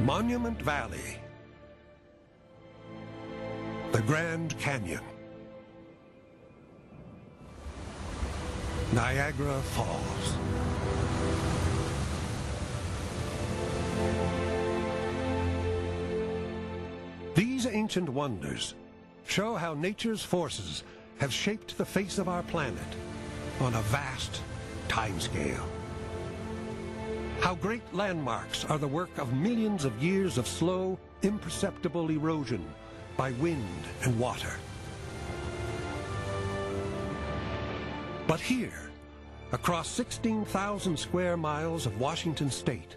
Monument Valley, the Grand Canyon, Niagara Falls. These ancient wonders show how nature's forces have shaped the face of our planet on a vast timescale. How great landmarks are the work of millions of years of slow, imperceptible erosion by wind and water. But here, across 16,000 square miles of Washington state,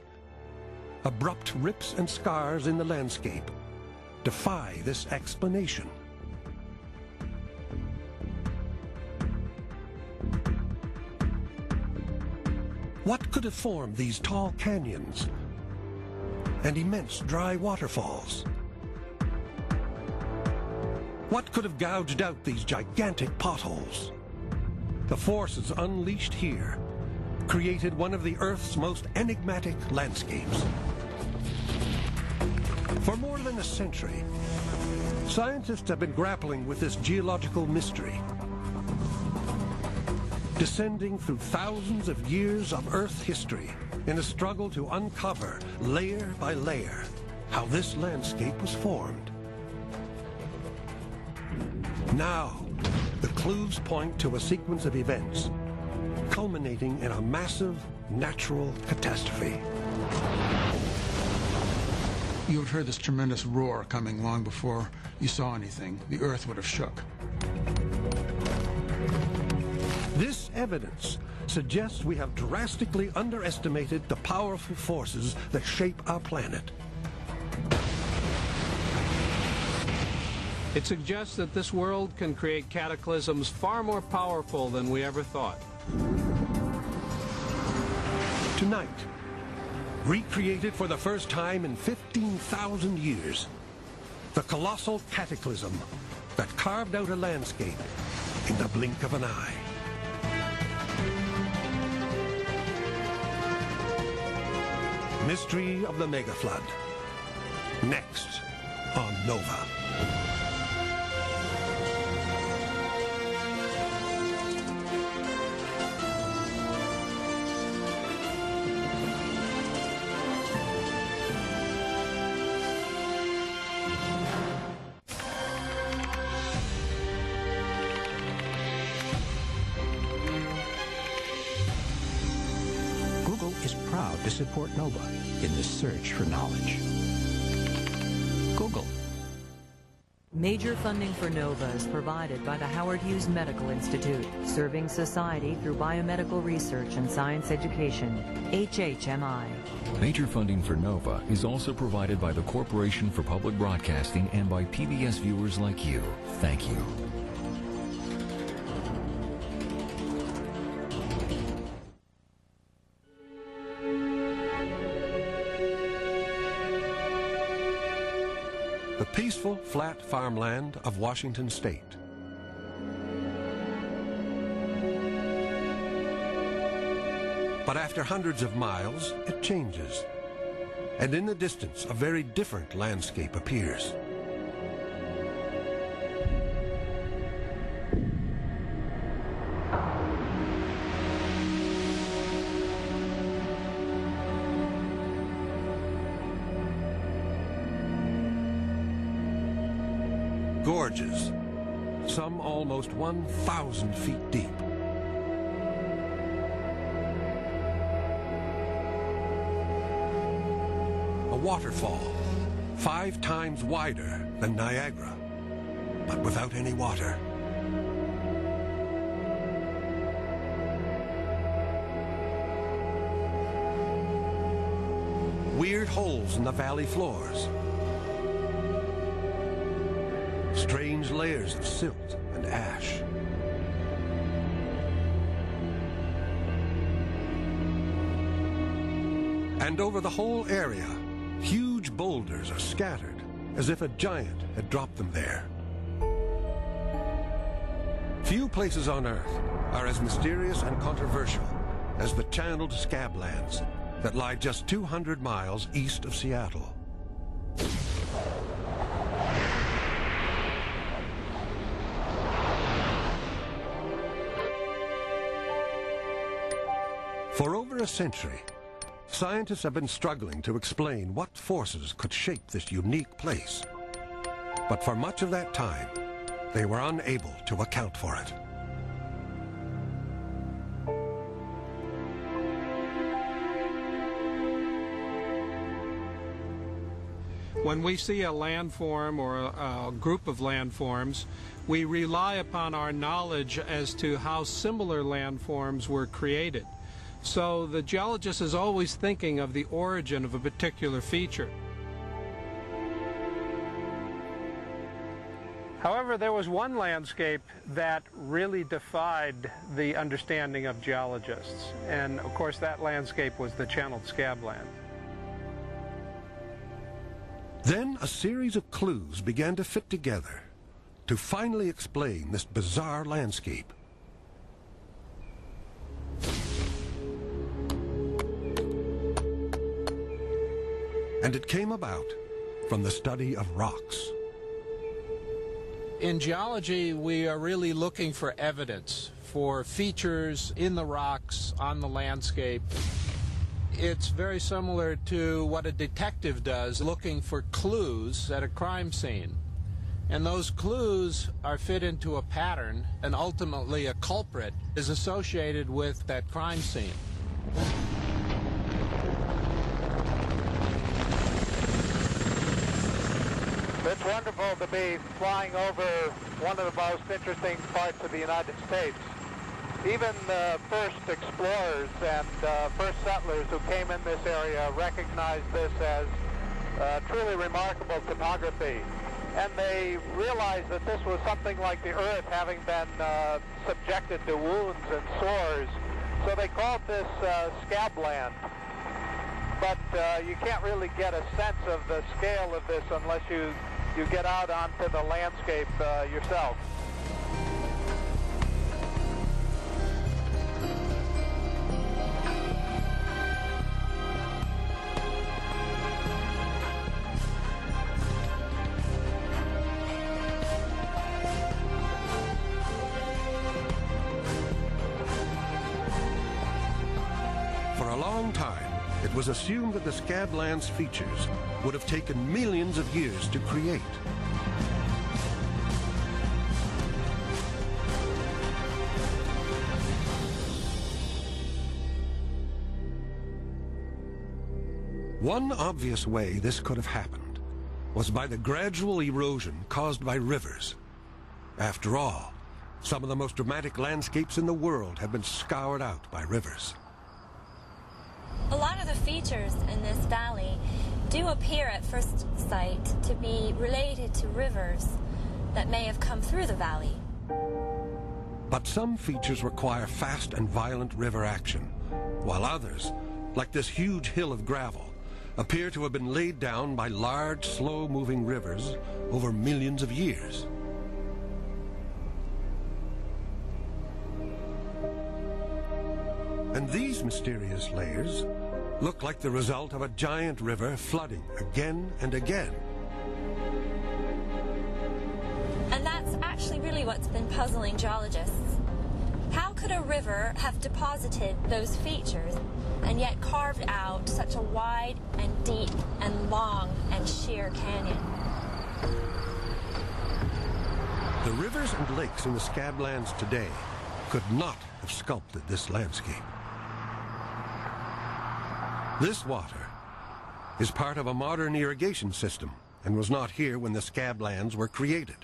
abrupt rips and scars in the landscape defy this explanation. What could have formed these tall canyons and immense dry waterfalls? What could have gouged out these gigantic potholes? The forces unleashed here created one of the Earth's most enigmatic landscapes. For more than a century, scientists have been grappling with this geological mystery, descending through thousands of years of Earth history in a struggle to uncover, layer by layer, how this landscape was formed. Now, the clues point to a sequence of events culminating in a massive natural catastrophe. You have heard this tremendous roar coming long before you saw anything. The Earth would have shook. This evidence suggests we have drastically underestimated the powerful forces that shape our planet. It suggests that this world can create cataclysms far more powerful than we ever thought. Tonight, recreated for the first time in 15,000 years, the colossal cataclysm that carved out a landscape in the blink of an eye. Mystery of the Mega Flood. Next on Nova. To support Nova in the search for knowledge. Google. Major funding for Nova is provided by the Howard Hughes Medical Institute, serving society through biomedical research and science education, HHMI. Major funding for Nova is also provided by the Corporation for Public Broadcasting and by PBS viewers like you. Thank you. The peaceful, flat farmland of Washington state. But after hundreds of miles, it changes. And in the distance, a very different landscape appears. Gorges, some almost 1,000 feet deep. A waterfall, 5 times wider than Niagara, but without any water. Weird holes in the valley floors. Strange layers of silt and ash. And over the whole area, huge boulders are scattered, as if a giant had dropped them there. Few places on Earth are as mysterious and controversial as the channeled scablands that lie just 200 miles east of Seattle. For over a century, scientists have been struggling to explain what forces could shape this unique place. But for much of that time, they were unable to account for it. When we see a landform or a group of landforms, we rely upon our knowledge as to how similar landforms were created. So the geologist is always thinking of the origin of a particular feature. However, there was one landscape that really defied the understanding of geologists, and of course that landscape was the channeled scabland. Then a series of clues began to fit together to finally explain this bizarre landscape. And it came about from the study of rocks. In geology, we are really looking for evidence, for features in the rocks, on the landscape. It's very similar to what a detective does, looking for clues at a crime scene. And those clues are fit into a pattern, and ultimately a culprit is associated with that crime scene. It's wonderful to be flying over one of the most interesting parts of the United States. Even the first explorers and first settlers who came in this area recognized this as truly remarkable topography. And they realized that this was something like the earth having been subjected to wounds and sores. So they called this scabland. But you can't really get a sense of the scale of this unless you get out onto the landscape yourself. For a long time, it was assumed that the scabland's features would have taken millions of years to create. One obvious way this could have happened was by the gradual erosion caused by rivers. After all, some of the most dramatic landscapes in the world have been scoured out by rivers. A lot of the features in this valley do appear at first sight to be related to rivers that may have come through the valley. But some features require fast and violent river action, while others, like this huge hill of gravel, appear to have been laid down by large, slow-moving rivers over millions of years. And these mysterious layers look like the result of a giant river flooding again and again. And that's actually really what's been puzzling geologists. How could a river have deposited those features and yet carved out such a wide and deep and long and sheer canyon? The rivers and lakes in the scablands today could not have sculpted this landscape. This water is part of a modern irrigation system and was not here when the scablands were created.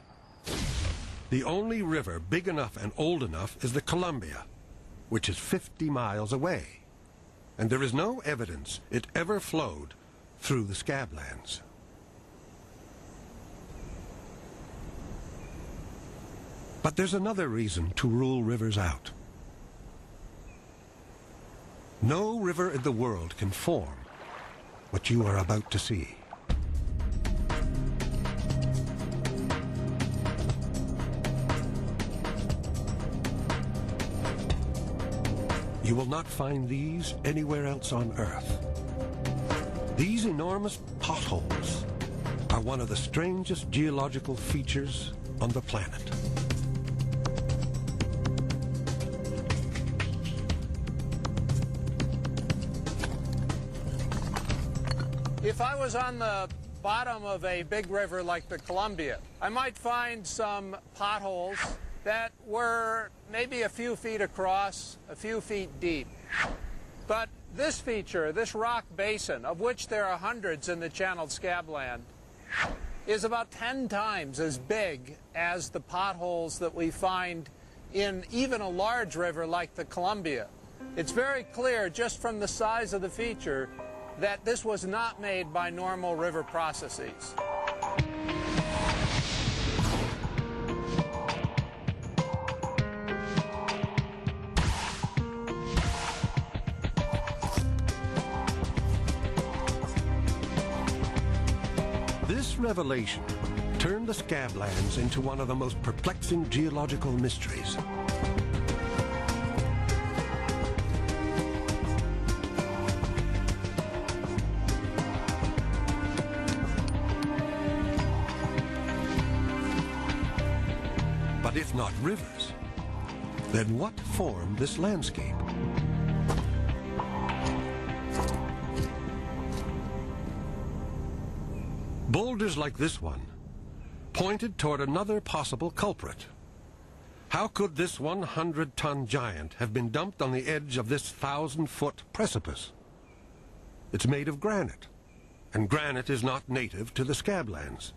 The only river big enough and old enough is the Columbia, which is 50 miles away, and there is no evidence it ever flowed through the scablands. But there's another reason to rule rivers out. No river in the world can form what you are about to see. You will not find these anywhere else on Earth. These enormous potholes are one of the strangest geological features on the planet. If I was on the bottom of a big river like the Columbia, I might find some potholes that were maybe a few feet across, a few feet deep. But this feature, this rock basin, of which there are hundreds in the channeled scabland, is about 10 times as big as the potholes that we find in even a large river like the Columbia. It's very clear just from the size of the feature that this was not made by normal river processes. This revelation turned the scablands into one of the most perplexing geological mysteries. But if not rivers, then what formed this landscape? Boulders like this one pointed toward another possible culprit. How could this 100-ton giant have been dumped on the edge of this 1,000-foot precipice? It's made of granite, and granite is not native to the scablands.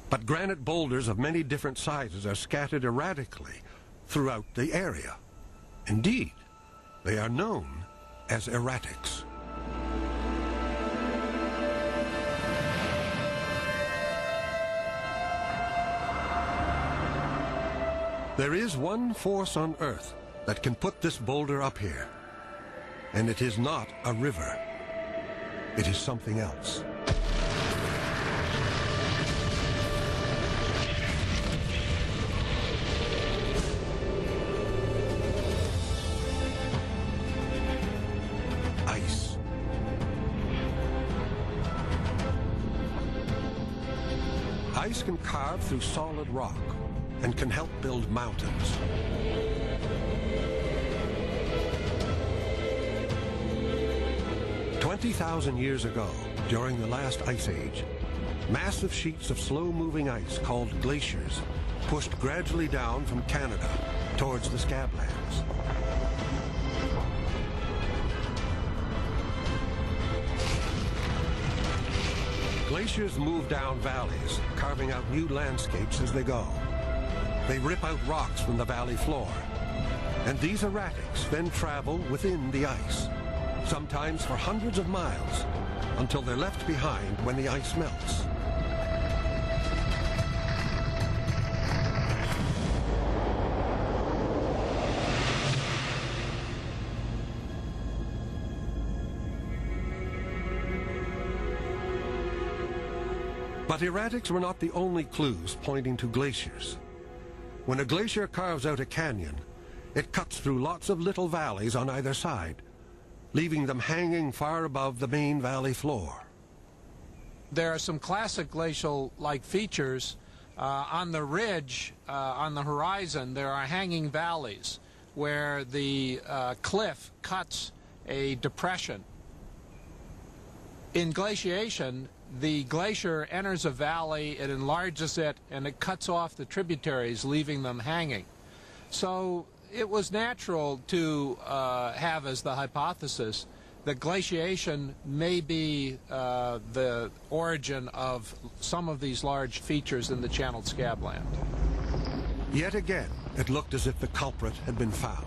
But granite boulders of many different sizes are scattered erratically throughout the area. Indeed, they are known as erratics. There is one force on Earth that can put this boulder up here, and it is not a river. It is something else. Ice. Ice can carve through solid rock and can help build mountains. "20,000 years ago, during the last ice age, massive sheets of slow-moving ice called glaciers pushed gradually down from Canada towards the scablands. Glaciers move down valleys, carving out new landscapes as they go. They rip out rocks from the valley floor, and these erratics then travel within the ice, sometimes for hundreds of miles, until they're left behind when the ice melts. But erratics were not the only clues pointing to glaciers. When a glacier carves out a canyon, it cuts through lots of little valleys on either side, leaving them hanging far above the main valley floor. There are some classic glacial-like features. On the ridge, on the horizon, there are hanging valleys where the cliff cuts a depression. In glaciation, the glacier enters a valley, it enlarges it, and it cuts off the tributaries, leaving them hanging. So it was natural to have as the hypothesis that glaciation may be the origin of some of these large features in the channeled scabland. Yet again, it looked as if the culprit had been found.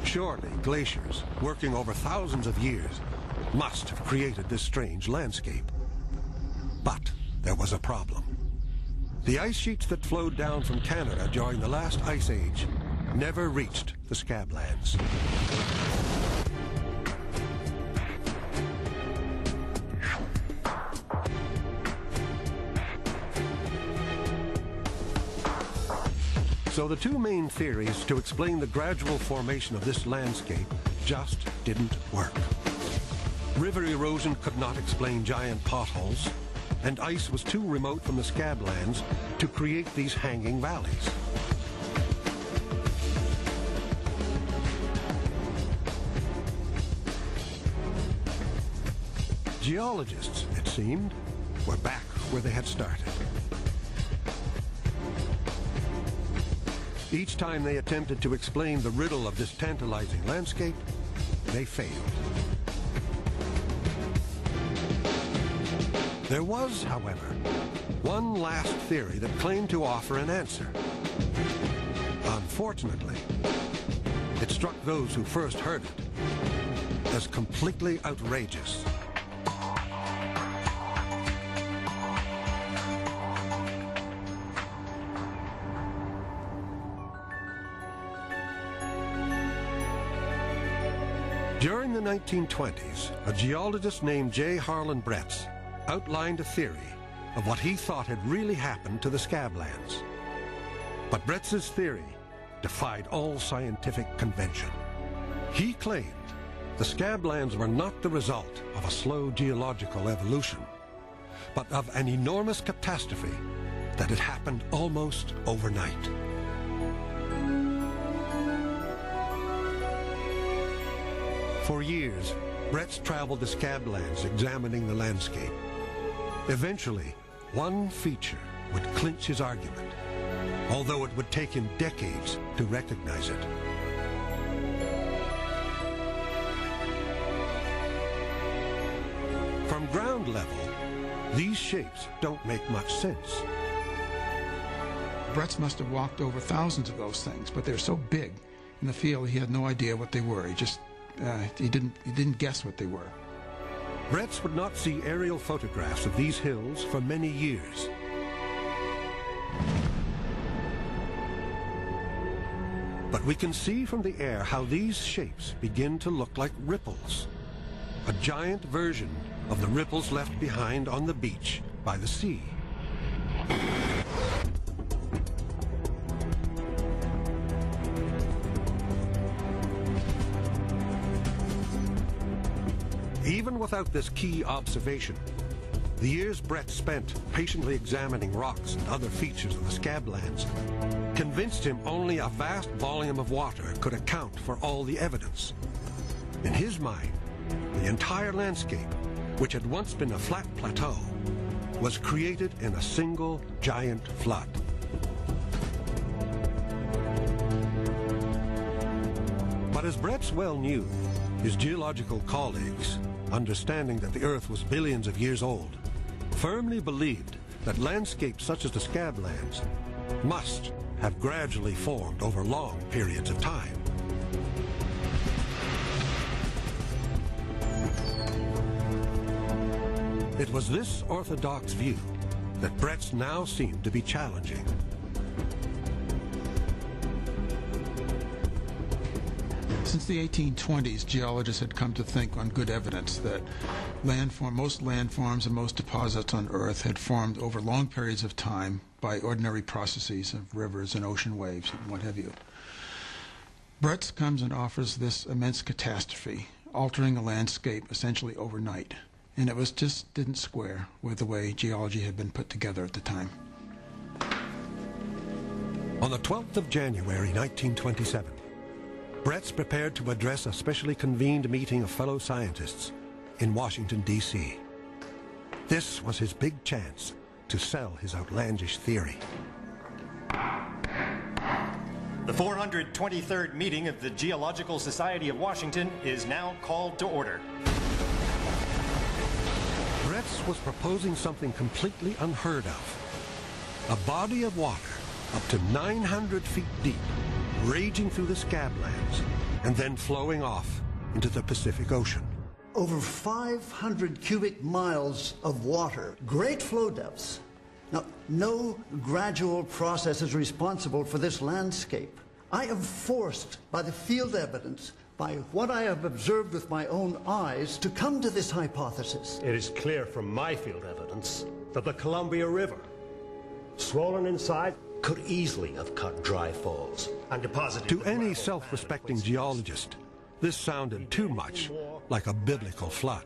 Surely glaciers, working over thousands of years, must have created this strange landscape. But there was a problem. The ice sheets that flowed down from Canada during the last ice age never reached the scablands. So the two main theories to explain the gradual formation of this landscape just didn't work. River erosion could not explain giant potholes, and ice was too remote from the scablands to create these hanging valleys. Geologists, it seemed, were back where they had started. Each time they attempted to explain the riddle of this tantalizing landscape, they failed. There was, however, one last theory that claimed to offer an answer. Unfortunately, it struck those who first heard it as completely outrageous. During the 1920s, a geologist named J. Harlan Bretz outlined a theory of what he thought had really happened to the scablands. But Bretz's theory defied all scientific convention. He claimed the scablands were not the result of a slow geological evolution, but of an enormous catastrophe that had happened almost overnight. For years, Bretz traveled the scablands examining the landscape. Eventually, one feature would clinch his argument, although it would take him decades to recognize it. From ground level, these shapes don't make much sense. Bretz must have walked over thousands of those things, but they're so big in the field he had no idea what they were. He didn't guess what they were. Bretz would not see aerial photographs of these hills for many years. But we can see from the air how these shapes begin to look like ripples, a giant version of the ripples left behind on the beach by the sea. Even without this key observation, the years Bretz spent patiently examining rocks and other features of the scablands convinced him only a vast volume of water could account for all the evidence. In his mind, the entire landscape, which had once been a flat plateau, was created in a single giant flood. But as Bretz well knew, his geological colleagues, understanding that the Earth was billions of years old, firmly believed that landscapes such as the scablands must have gradually formed over long periods of time. It was this orthodox view that Bretz now seemed to be challenging. Since the 1820s, geologists had come to think on good evidence that most landforms and most deposits on Earth had formed over long periods of time by ordinary processes of rivers and ocean waves and what have you. Bretz comes and offers this immense catastrophe, altering a landscape essentially overnight, and it just didn't square with the way geology had been put together at the time. On the 12th of January, 1927, Bretz prepared to address a specially convened meeting of fellow scientists in Washington, D.C. This was his big chance to sell his outlandish theory. The 423rd meeting of the Geological Society of Washington is now called to order. Bretz was proposing something completely unheard of. A body of water up to 900 feet deep, raging through the scablands, and then flowing off into the Pacific Ocean. Over 500 cubic miles of water, great flow depths. Now, no gradual process is responsible for this landscape. I am forced by the field evidence, by what I have observed with my own eyes, to come to this hypothesis. It is clear from my field evidence that the Columbia River, swollen inside, could easily have cut dry falls and deposited... To any self-respecting geologist, this sounded too much like a biblical flood.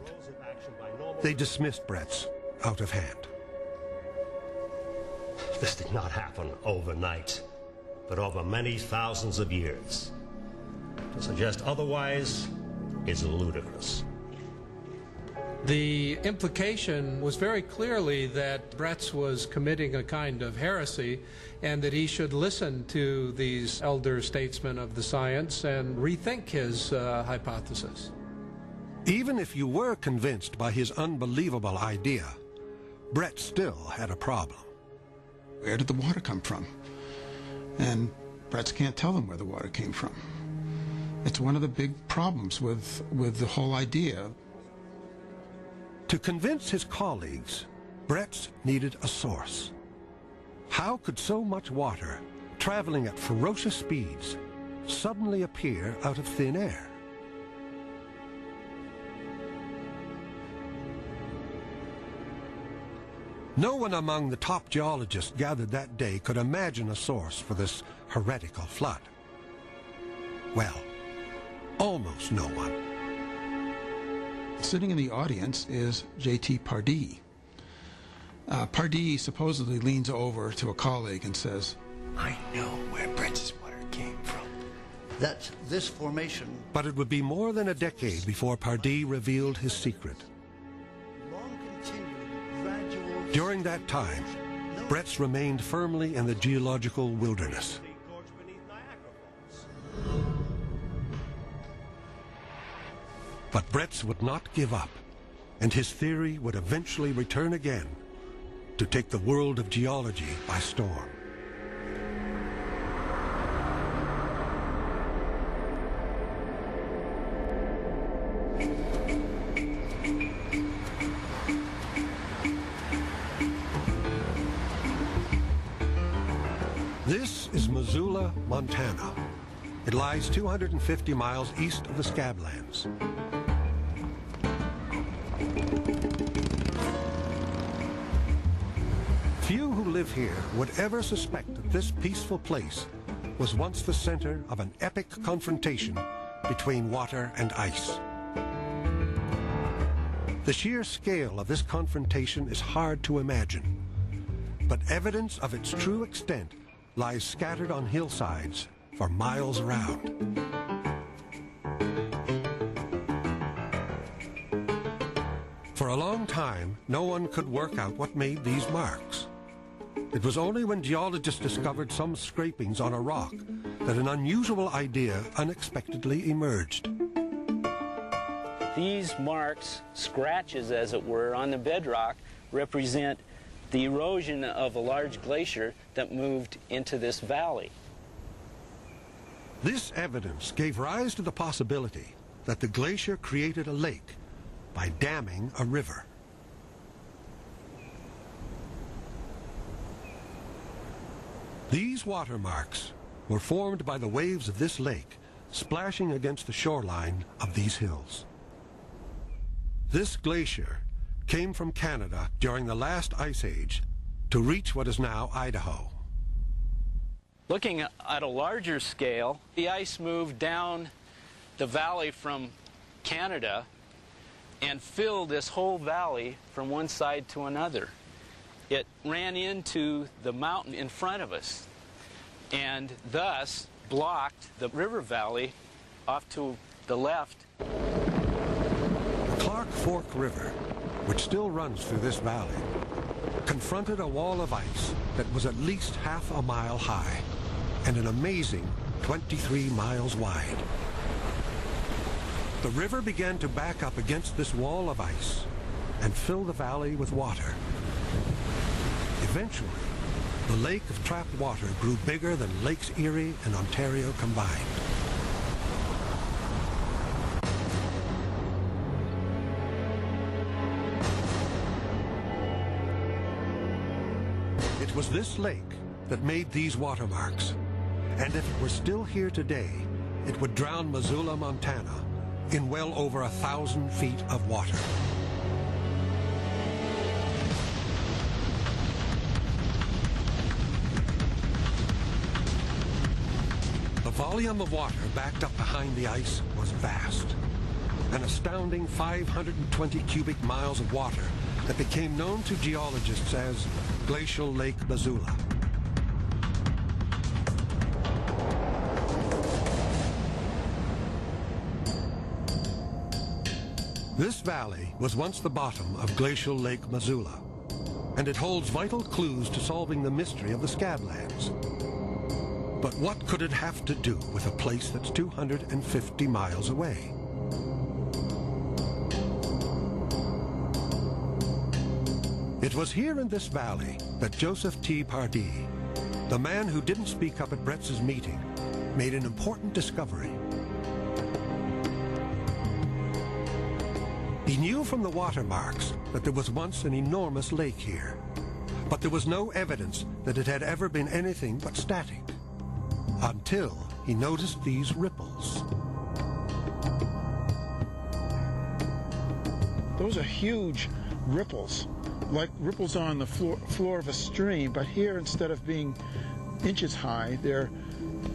They dismissed Bretz out of hand. This did not happen overnight, but over many thousands of years. To suggest otherwise is ludicrous. The implication was very clearly that Bretz was committing a kind of heresy and that he should listen to these elder statesmen of the science and rethink his hypothesis. Even if you were convinced by his unbelievable idea, Bretz still had a problem. Where did the water come from? And Bretz can't tell them where the water came from. It's one of the big problems with the whole idea. To convince his colleagues, Bretz needed a source. How could so much water, traveling at ferocious speeds, suddenly appear out of thin air? No one among the top geologists gathered that day could imagine a source for this heretical flood. Well, almost no one. Sitting in the audience is J.T. Pardee. Pardee supposedly leans over to a colleague and says, I know where Bretz's water came from. That's this formation. But it would be more than a decade before Pardee revealed his secret. During that time, Bretz remained firmly in the geological wilderness. But Bretz would not give up, and his theory would eventually return again to take the world of geology by storm. This is Missoula, Montana. It lies 250 miles east of the Scablands. Few who live here would ever suspect that this peaceful place was once the center of an epic confrontation between water and ice. The sheer scale of this confrontation is hard to imagine, but evidence of its true extent lies scattered on hillsides for miles around. For a long time, no one could work out what made these marks. It was only when geologists discovered some scrapings on a rock that an unusual idea unexpectedly emerged. These marks, scratches as it were, on the bedrock represent the erosion of a large glacier that moved into this valley. This evidence gave rise to the possibility that the glacier created a lake by damming a river. These watermarks were formed by the waves of this lake splashing against the shoreline of these hills. This glacier came from Canada during the last ice age to reach what is now Idaho. Looking at a larger scale, the ice moved down the valley from Canada and filled this whole valley from one side to another. It ran into the mountain in front of us and thus blocked the river valley off to the left. The Clark Fork River, which still runs through this valley, confronted a wall of ice that was at least half a mile high and an amazing 23 miles wide. The river began to back up against this wall of ice and fill the valley with water. Eventually, the lake of trapped water grew bigger than Lakes Erie and Ontario combined. It was this lake that made these watermarks, and if it were still here today, it would drown Missoula, Montana, in well over 1,000 feet of water. The volume of water backed up behind the ice was vast. an astounding 520 cubic miles of water that became known to geologists as Glacial Lake Missoula. This valley was once the bottom of Glacial Lake Missoula, and it holds vital clues to solving the mystery of the scablands. But what could it have to do with a place that's 250 miles away? It was here in this valley that Joseph T. Pardee, the man who didn't speak up at Bretz's meeting, made an important discovery. He knew from the watermarks that there was once an enormous lake here, but there was no evidence that it had ever been anything but static, until he noticed these ripples. Those are huge ripples, like ripples on the floor of a stream, but here, instead of being inches high, they're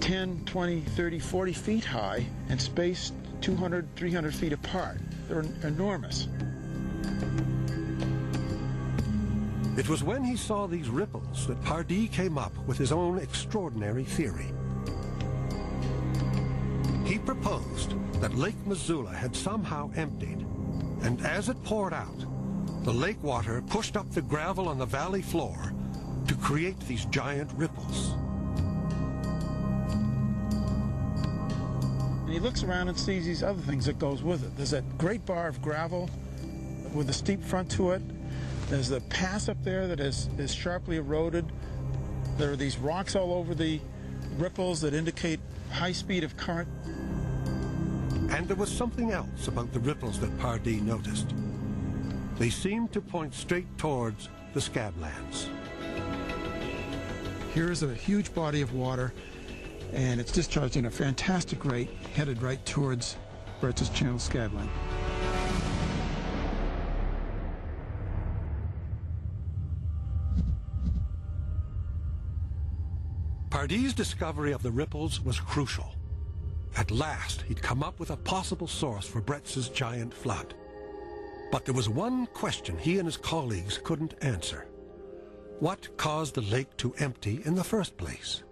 10, 20, 30, 40 feet high and spaced 200, 300 feet apart. They're enormous. It was when he saw these ripples that Pardee came up with his own extraordinary theory. He proposed that Lake Missoula had somehow emptied, and as it poured out, the lake water pushed up the gravel on the valley floor to create these giant ripples. And he looks around and sees these other things that goes with it. There's that great bar of gravel with a steep front to it. There's the pass up there that is sharply eroded. There are these rocks all over the ripples that indicate high speed of current. And there was something else about the ripples that Pardee noticed. They seemed to point straight towards the scablands. Here is a huge body of water, and it's discharging at a fantastic rate, headed right towards Bretz's Channel scabland. Pardee's discovery of the ripples was crucial. At last, he'd come up with a possible source for Bretz's giant flood. But there was one question he and his colleagues couldn't answer. What caused the lake to empty in the first place?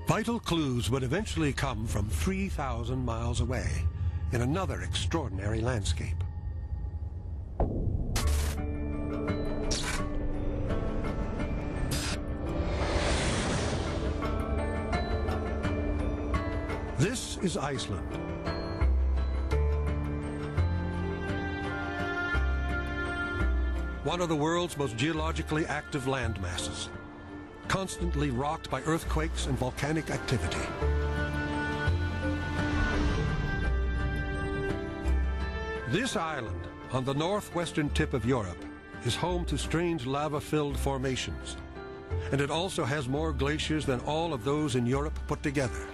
Vital clues would eventually come from 3,000 miles away in another extraordinary landscape. This is Iceland. One of the world's most geologically active land masses, constantly rocked by earthquakes and volcanic activity. This island, on the northwestern tip of Europe, is home to strange lava-filled formations, and it also has more glaciers than all of those in Europe put together.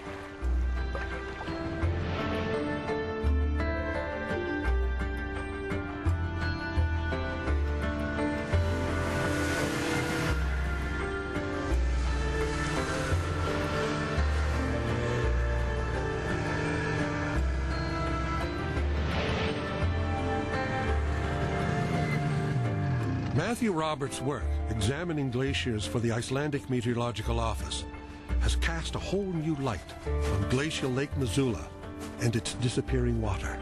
Matthew Roberts' work examining glaciers for the Icelandic Meteorological Office has cast a whole new light on Glacial Lake Missoula and its disappearing water.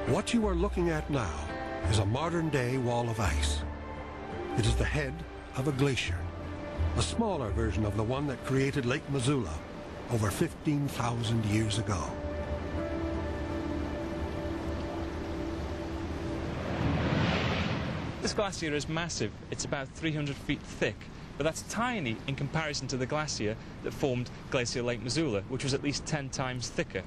What you are looking at now is a modern-day wall of ice. It is the head of a glacier, a smaller version of the one that created Lake Missoula over 15,000 years ago. This glacier is massive. It's about 300 feet thick, but that's tiny in comparison to the glacier that formed Glacial Lake Missoula, which was at least 10 times thicker.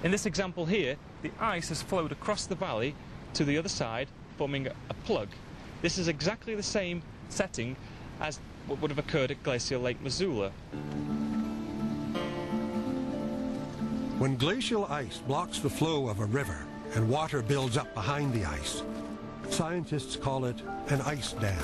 In this example here, the ice has flowed across the valley to the other side, forming a plug. This is exactly the same setting as what would have occurred at Glacial Lake Missoula. When glacial ice blocks the flow of a river and water builds up behind the ice. Scientists call it an ice dam.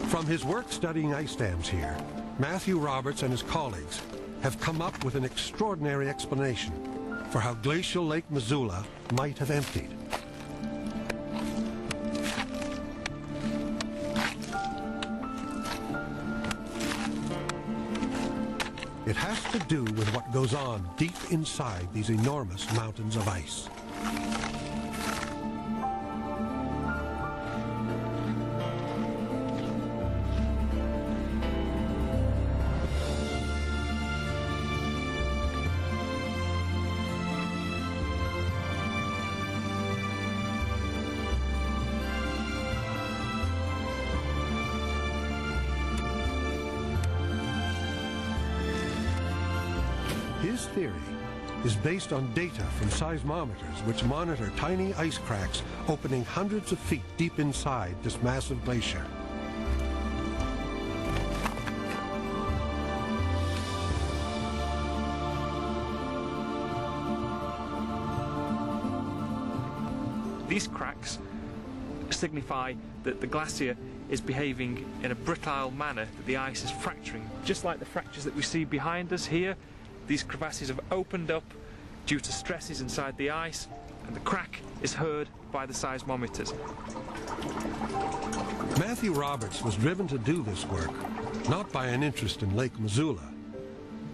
From his work studying ice dams here, Matthew Roberts and his colleagues have come up with an extraordinary explanation for how glacial Lake Missoula might have emptied. It has to do with what goes on deep inside these enormous mountains of ice. His theory is based on data from seismometers which monitor tiny ice cracks opening hundreds of feet deep inside this massive glacier. These cracks signify that the glacier is behaving in a brittle manner, that the ice is fracturing. Just like the fractures that we see behind us here, these crevasses have opened up due to stresses inside the ice, and the crack is heard by the seismometers. Matthew Roberts was driven to do this work not by an interest in Lake Missoula,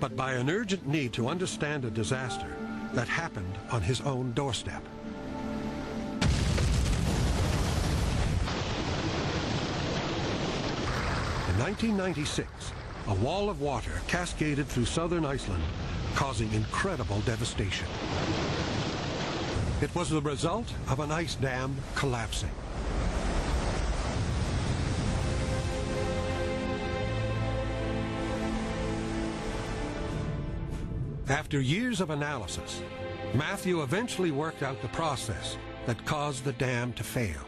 but by an urgent need to understand a disaster that happened on his own doorstep. In 1996, a wall of water cascaded through southern Iceland, causing incredible devastation. It was the result of an ice dam collapsing. After years of analysis, Matthew eventually worked out the process that caused the dam to fail.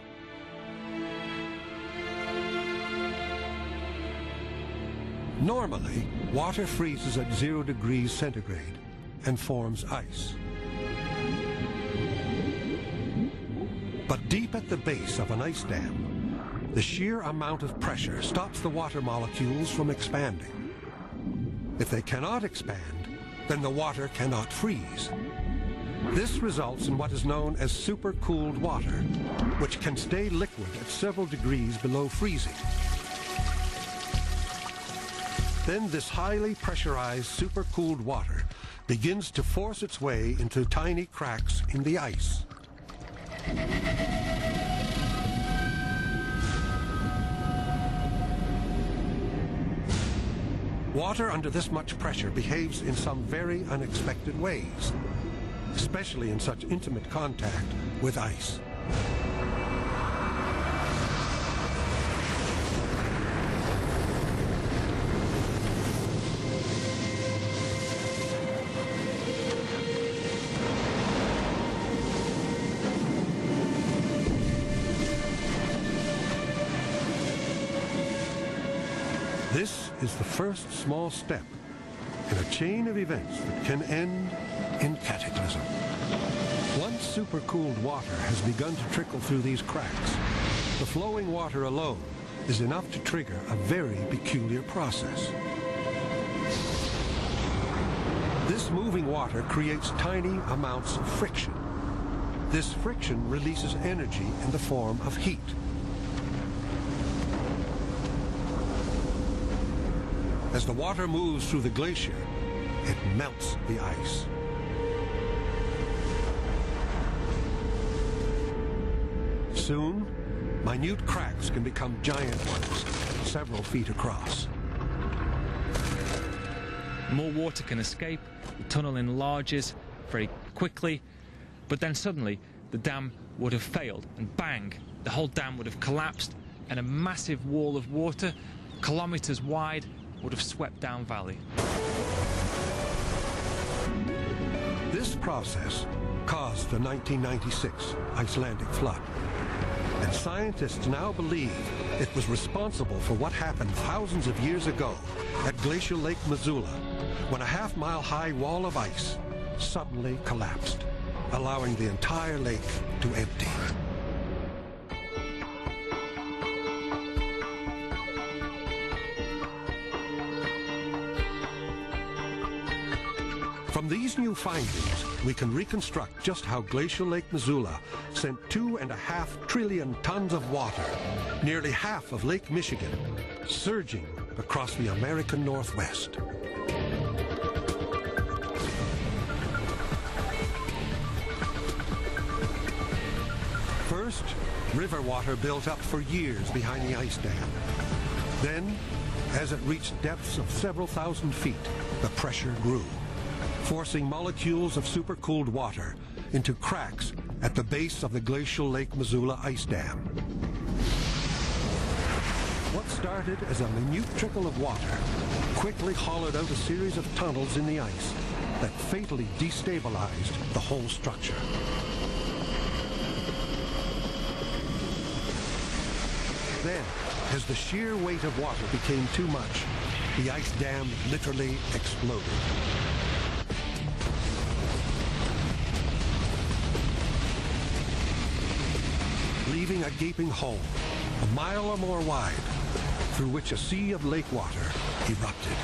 Normally, water freezes at 0 degrees centigrade and forms ice. But deep at the base of an ice dam, the sheer amount of pressure stops the water molecules from expanding. If they cannot expand, then the water cannot freeze. This results in what is known as supercooled water, which can stay liquid at several degrees below freezing. Then this highly pressurized supercooled water begins to force its way into tiny cracks in the ice. Water under this much pressure behaves in some very unexpected ways, especially in such intimate contact with ice. This is the first small step in a chain of events that can end in cataclysm. Once supercooled water has begun to trickle through these cracks, the flowing water alone is enough to trigger a very peculiar process. This moving water creates tiny amounts of friction. This friction releases energy in the form of heat. As the water moves through the glacier, it melts the ice. Soon, minute cracks can become giant ones, several feet across. More water can escape, the tunnel enlarges very quickly, but then suddenly the dam would have failed, and bang, the whole dam would have collapsed, and a massive wall of water, kilometers wide, would have swept down valley. This process caused the 1996 Icelandic flood, and scientists now believe it was responsible for what happened thousands of years ago at glacial Lake Missoula, when a half-mile high wall of ice suddenly collapsed, allowing the entire lake to empty. From these new findings, we can reconstruct just how glacial Lake Missoula sent 2.5 trillion tons of water, nearly half of Lake Michigan, surging across the American Northwest. First, river water built up for years behind the ice dam. Then, as it reached depths of several thousand feet, the pressure grew, forcing molecules of supercooled water into cracks at the base of the glacial Lake Missoula ice dam. What started as a minute trickle of water quickly hollowed out a series of tunnels in the ice that fatally destabilized the whole structure. Then, as the sheer weight of water became too much, the ice dam literally exploded. Leaving a gaping hole, a mile or more wide, through which a sea of lake water erupted.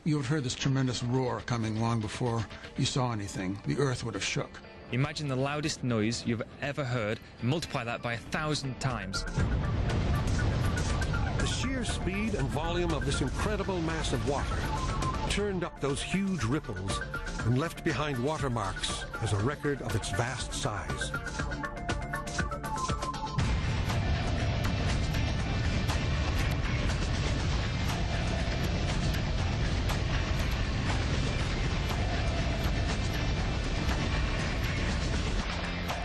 You would have heard this tremendous roar coming long before you saw anything. The earth would have shook. Imagine the loudest noise you've ever heard, and multiply that by 1,000 times. The sheer speed and volume of this incredible mass of water turned up those huge ripples and left behind watermarks as a record of its vast size.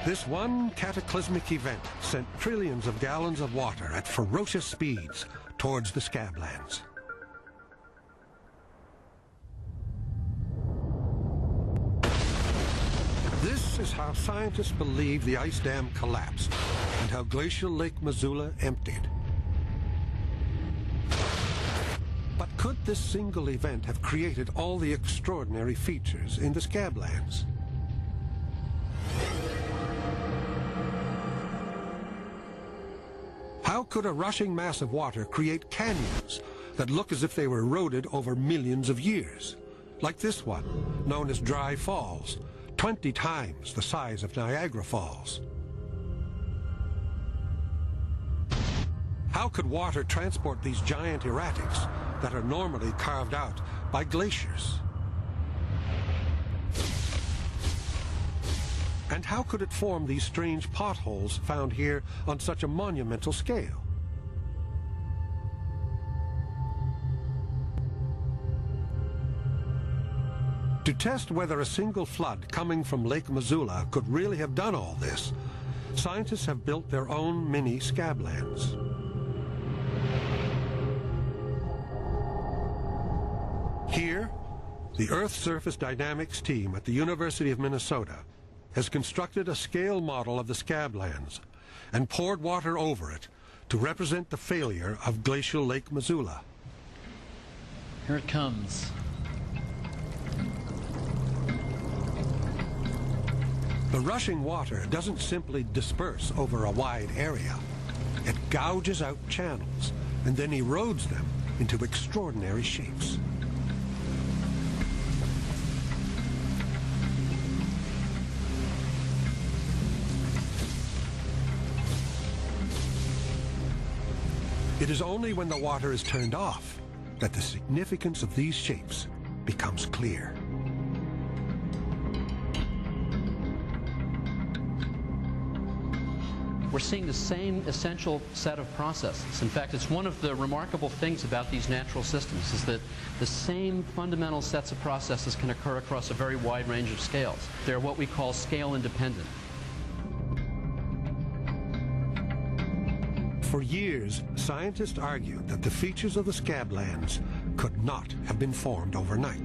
This one cataclysmic event sent trillions of gallons of water at ferocious speeds towards the scablands. This is how scientists believe the ice dam collapsed and how glacial Lake Missoula emptied. But could this single event have created all the extraordinary features in the scablands? How could a rushing mass of water create canyons that look as if they were eroded over millions of years? Like this one, known as Dry Falls, 20 times the size of Niagara Falls. How could water transport these giant erratics that are normally carved out by glaciers? And how could it form these strange potholes found here on such a monumental scale? To test whether a single flood coming from Lake Missoula could really have done all this, scientists have built their own mini scablands. Here, the Earth Surface Dynamics team at the University of Minnesota has constructed a scale model of the scablands and poured water over it to represent the failure of glacial Lake Missoula. Here it comes. The rushing water doesn't simply disperse over a wide area. It gouges out channels and then erodes them into extraordinary shapes. It is only when the water is turned off that the significance of these shapes becomes clear. We're seeing the same essential set of processes. In fact, it's one of the remarkable things about these natural systems is that the same fundamental sets of processes can occur across a very wide range of scales. They're what we call scale independent. For years, scientists argued that the features of the scablands could not have been formed overnight.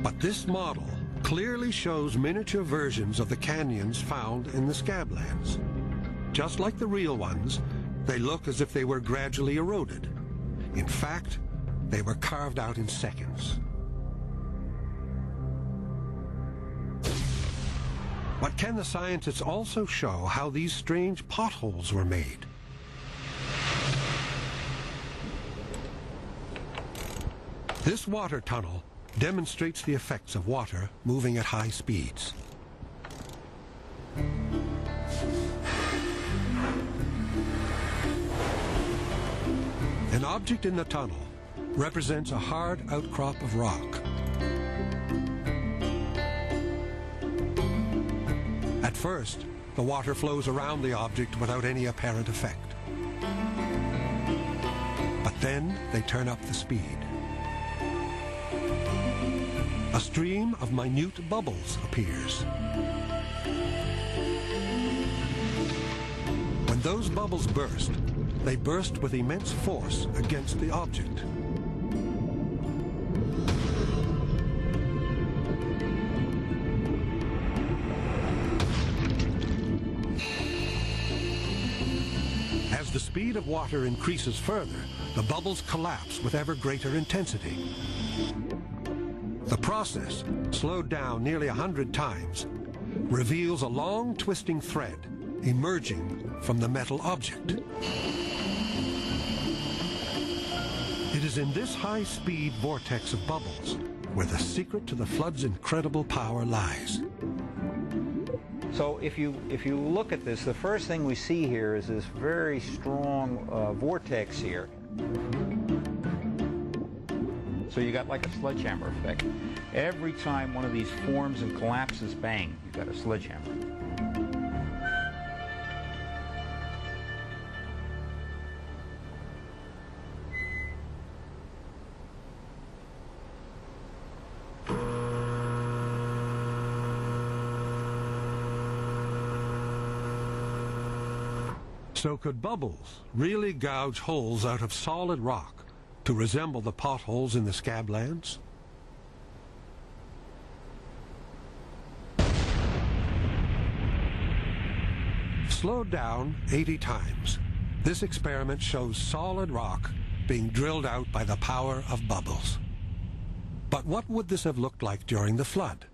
But this model clearly shows miniature versions of the canyons found in the scablands. Just like the real ones, they look as if they were gradually eroded. In fact, they were carved out in seconds. But can the scientists also show how these strange potholes were made? This water tunnel demonstrates the effects of water moving at high speeds. An object in the tunnel represents a hard outcrop of rock. At first, the water flows around the object without any apparent effect. But then they turn up the speed. A stream of minute bubbles appears. When those bubbles burst, they burst with immense force against the object. As the speed of water increases further, the bubbles collapse with ever greater intensity. The process, slowed down nearly 100 times, reveals a long twisting thread emerging from the metal object. It is in this high-speed vortex of bubbles where the secret to the flood's incredible power lies. So if you look at this, the first thing we see here is this very strong vortex here. So you got like a sledgehammer effect. Every time one of these forms and collapses, bang, you got a sledgehammer. So could bubbles really gouge holes out of solid rock to resemble the potholes in the scablands? Slowed down 80 times, this experiment shows solid rock being drilled out by the power of bubbles. But what would this have looked like during the flood?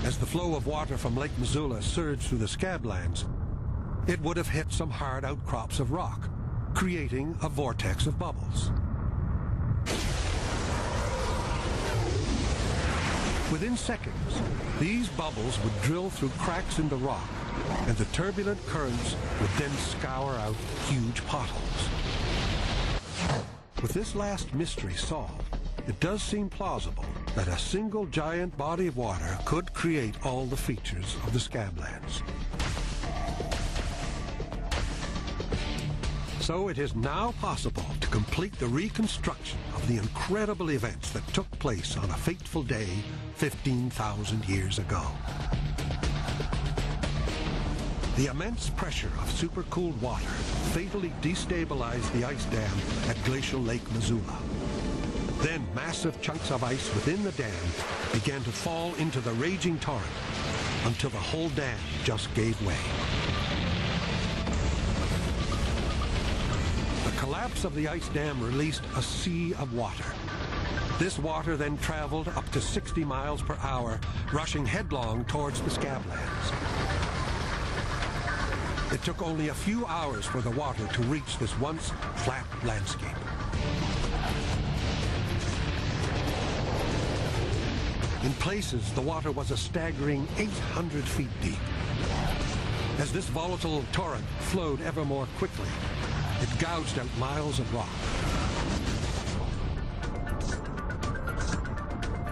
As the flow of water from Lake Missoula surged through the scablands, it would have hit some hard outcrops of rock, creating a vortex of bubbles. Within seconds, these bubbles would drill through cracks in the rock, and the turbulent currents would then scour out huge potholes. With this last mystery solved, it does seem plausible that a single giant body of water could create all the features of the scablands. So it is now possible to complete the reconstruction of the incredible events that took place on a fateful day 15,000 years ago. The immense pressure of supercooled water fatally destabilized the ice dam at glacial Lake Missoula. Then massive chunks of ice within the dam began to fall into the raging torrent until the whole dam just gave way. The collapse of the ice dam released a sea of water. This water then traveled up to 60 miles per hour, rushing headlong towards the scablands. It took only a few hours for the water to reach this once flat landscape. In places, the water was a staggering 800 feet deep. As this volatile torrent flowed ever more quickly, it gouged out miles of rock.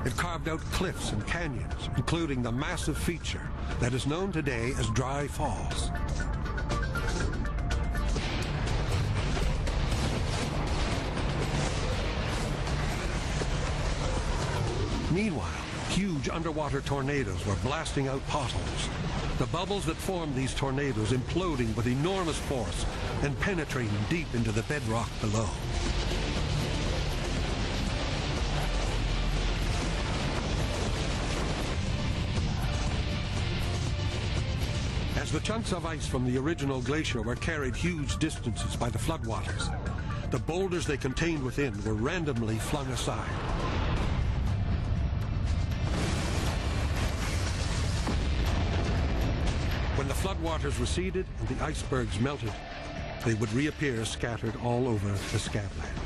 It carved out cliffs and canyons, including the massive feature that is known today as Dry Falls. Meanwhile, huge underwater tornadoes were blasting out potholes. The bubbles that formed these tornadoes imploding with enormous force and penetrating deep into the bedrock below. As the chunks of ice from the original glacier were carried huge distances by the floodwaters, the boulders they contained within were randomly flung aside. When the floodwaters receded and the icebergs melted, they would reappear scattered all over the scabland.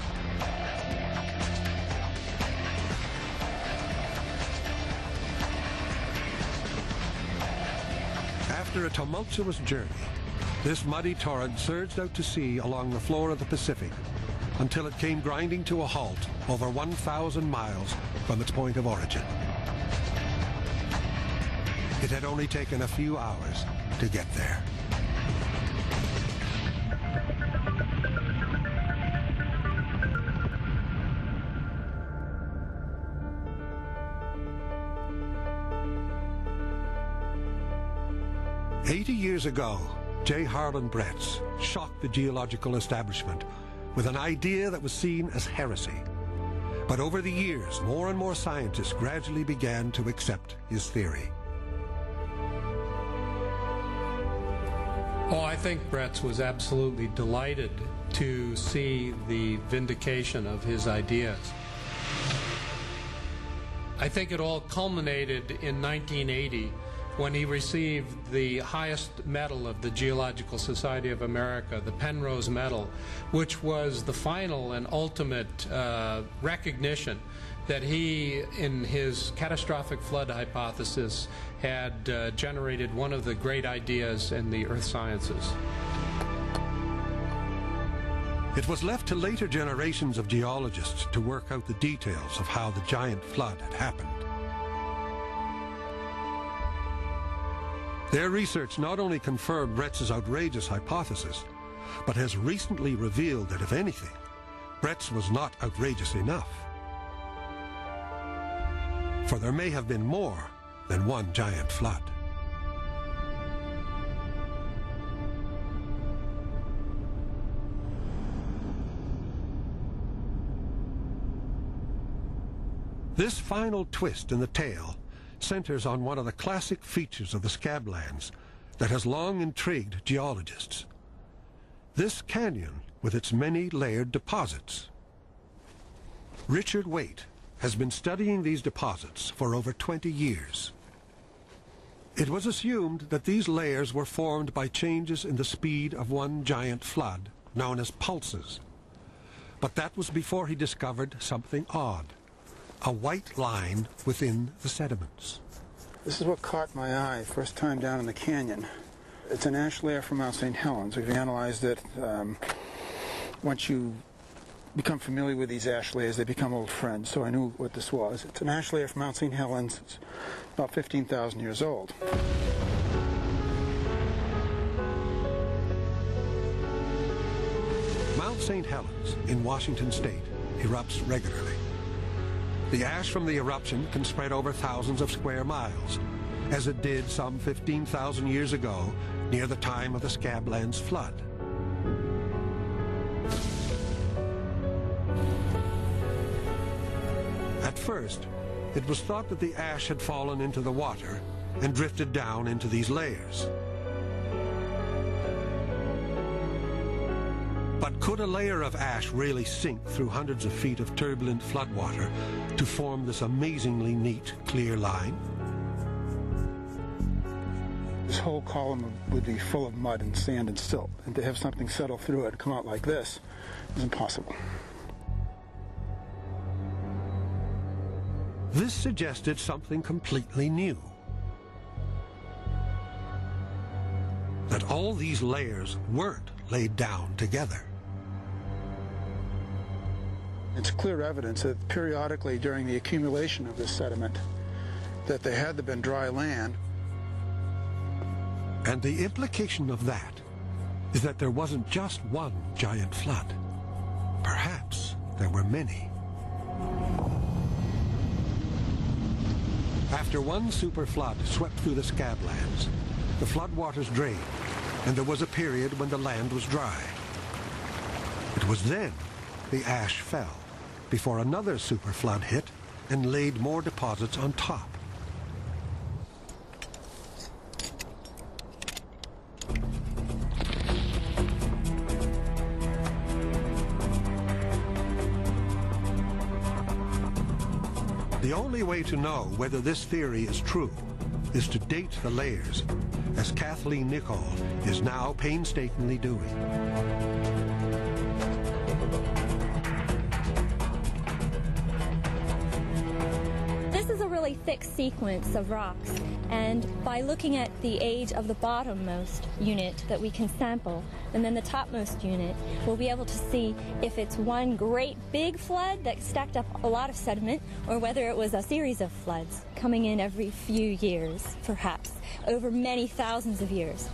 After a tumultuous journey, this muddy torrent surged out to sea along the floor of the Pacific until it came grinding to a halt over 1,000 miles from its point of origin. It had only taken a few hours to get there. Years ago, J. Harlan Bretz shocked the geological establishment with an idea that was seen as heresy. But over the years, more and more scientists gradually began to accept his theory. Oh, I think Bretz was absolutely delighted to see the vindication of his ideas. I think it all culminated in 1980 when he received the highest medal of the Geological Society of America, the Penrose Medal, which was the final and ultimate recognition that he, in his catastrophic flood hypothesis, had generated one of the great ideas in the earth sciences. It was left to later generations of geologists to work out the details of how the giant flood had happened. Their research not only confirmed Bretz's outrageous hypothesis, but has recently revealed that, if anything, Bretz was not outrageous enough. For there may have been more than one giant flood. This final twist in the tale centers on one of the classic features of the scablands that has long intrigued geologists. This canyon with its many layered deposits. Richard Waite has been studying these deposits for over 20 years. It was assumed that these layers were formed by changes in the speed of one giant flood, known as pulses. But that was before he discovered something odd. A white line within the sediments. This is what caught my eye first time down in the canyon. It's an ash layer from Mount St. Helens. We've analyzed it. Once you become familiar with these ash layers, they become old friends, so I knew what this was. It's an ash layer from Mount St. Helens. It's about 15,000 years old. Mount St. Helens in Washington state erupts regularly. The ash from the eruption can spread over thousands of square miles, as it did some 15,000 years ago near the time of the Scablands flood. At first, it was thought that the ash had fallen into the water and drifted down into these layers. But could a layer of ash really sink through hundreds of feet of turbulent floodwater to form this amazingly neat, clear line? This whole column would be full of mud and sand and silt, and to have something settle through it and come out like this is impossible. This suggested something completely new. That all these layers weren't laid down together. It's clear evidence that periodically during the accumulation of this sediment that there had to been dry land. And the implication of that is that there wasn't just one giant flood. Perhaps there were many. After one super flood swept through the scablands, the floodwaters drained, and there was a period when the land was dry. It was then the ash fell, before another super flood hit and laid more deposits on top. The only way to know whether this theory is true is to date the layers, as Kathleen Nichol is now painstakingly doing. This is a really thick sequence of rocks, and by looking at the age of the bottommost unit that we can sample, and then the topmost unit, we'll be able to see if it's one great big flood that stacked up a lot of sediment, or whether it was a series of floods coming in every few years, perhaps, over many thousands of years.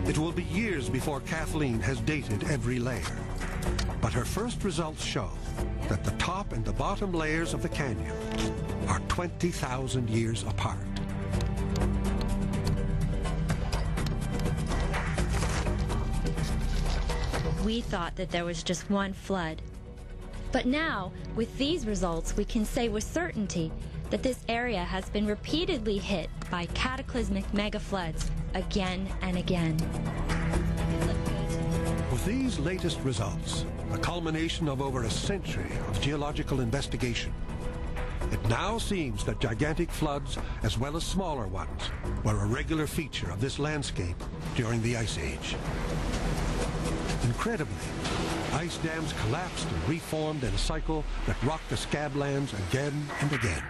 It will be years before Kathleen has dated every layer, but her first results show that the top and the bottom layers of the canyon are 20,000 years apart. We thought that there was just one flood. But now, with these results, we can say with certainty that this area has been repeatedly hit by cataclysmic mega-floods again and again. With these latest results, the culmination of over a century of geological investigation, it now seems that gigantic floods, as well as smaller ones, were a regular feature of this landscape during the Ice Age. Incredibly, ice dams collapsed and reformed in a cycle that rocked the scablands again and again.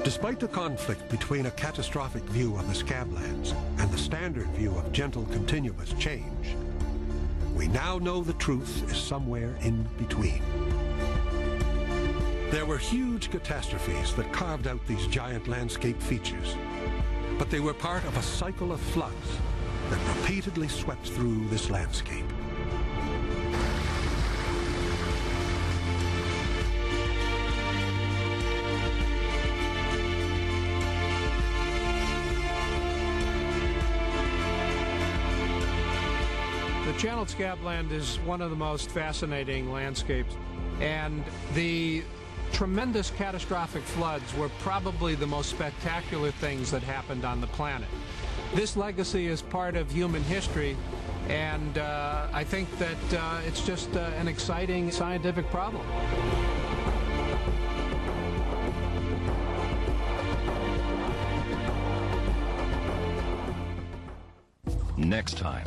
Despite the conflict between a catastrophic view of the scablands and the standard view of gentle continuous change, we now know the truth is somewhere in between. There were huge catastrophes that carved out these giant landscape features, but they were part of a cycle of floods that repeatedly swept through this landscape. The channeled scabland is one of the most fascinating landscapes, and the tremendous catastrophic floods were probably the most spectacular things that happened on the planet. This legacy is part of human history, and I think that it's just an exciting scientific problem. Next time